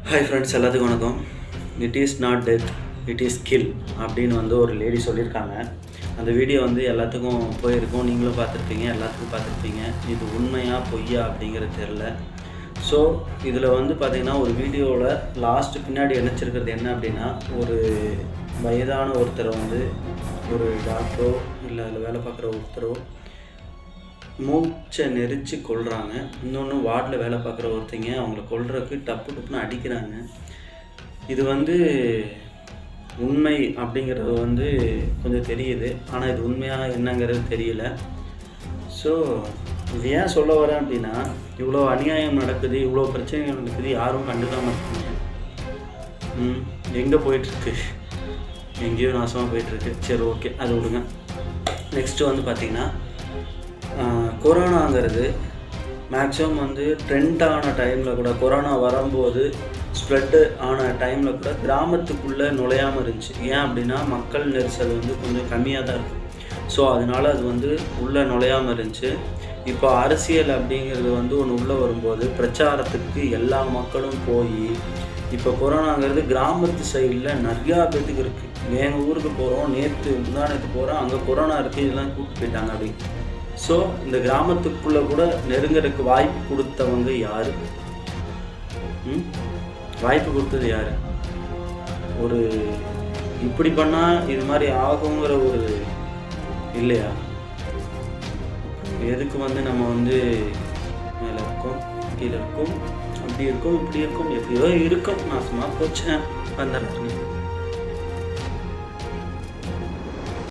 Hi friends, எல்லாத்துக்கும் வணக்கம். It is not death, it is kill அப்படின்னு ஒரு லேடி சொல்லியிருக்காங்க. அந்த வீடியோ எல்லாத்துக்கும் போயிருக்கும், நீங்களும் பார்த்துருப்பீங்க, எல்லாத்துக்கும் பார்த்துருப்பீங்க. இது உண்மையா பொய்யா அப்படிங்கிறது தெரில. ஸோ இதில் பார்த்திங்கன்னா ஒரு வீடியோவில் லாஸ்ட்டு பின்னாடி இணைச்சிருக்கிறது என்ன அப்படின்னா, ஒரு வயதான ஒருத்தரை ஒரு டாக்டரோ இல்லை அதில் வேலை பார்க்குற ஒருத்தரோ மூச்சை நெரிச்சு கொல்றாங்க. இன்னொன்று வார்டில் வேலை பார்க்குற ஒருத்தங்க அவங்கள கொல்றதுக்கு டப்புன்னு அடிக்கிறாங்க. இது உண்மை அப்படிங்கிறது கொஞ்சம் தெரியுது. ஆனால் இது உண்மையாக என்னங்கிறது தெரியல. ஸோ இது ஏன் சொல்ல வரேன் அப்படின்னா, இவ்வளோ அநியாயம் நடக்குது, இவ்வளோ பிரச்சனைகள் நடக்குது, யாரும் கண்டுக்காமல் இருக்கீங்க. எங்கே போயிட்டுருக்கு? எங்கேயோ நாசமாக போயிட்டுருக்கு. சரி, ஓகே, அது விடுங்க. நெக்ஸ்ட்டு பார்த்திங்கன்னா, கொரோனாங்கிறது மேக்ஸிமம் ட்ரெண்ட் ஆன டைமில் கூட, கொரோனா வரும்போது ஸ்ப்ரெட்டு ஆன டைமில் கூட கிராமத்துக்குள்ளே நுழையாமல் இருந்துச்சு. ஏன் அப்படின்னா மக்கள் நெரிசல் கொஞ்சம் கம்மியாக தான் இருக்குது. ஸோ அதனால் அது உள்ளே நுழையாமல் இருந்துச்சு. இப்போ அரசியல் அப்படிங்கிறது ஒன்று உள்ளே வரும்போது பிரச்சாரத்துக்கு எல்லா மக்களும் போய் இப்போ கொரோனாங்கிறது கிராமத்து சைடில் நிறையா பேத்துக்கு இருக்குது. எங்கள் ஊருக்கு போகிறோம், முந்தானத்து போகிறோம், அங்கே கொரோனா இருக்குது, இதெல்லாம் கூப்பிட்டு போயிட்டாங்க அப்படின்னு. ஸோ இந்த கிராமத்துக்குள்ளே கூட நெருங்கிறதுக்கு வாய்ப்பு கொடுத்தவங்க யார்? வாய்ப்பு கொடுத்தது யார்? ஒரு இப்படி பண்ணால் இது மாதிரி ஆகுங்கிற ஒரு இல்லையா? எதுக்கு நம்ம மேலே இருக்கோம், கீழே இருக்கும், அப்படி இருக்கும், இப்படி இருக்கும், எப்படியோ இருக்கும், நாசமாக போச்சேன் வந்துடுறேன்.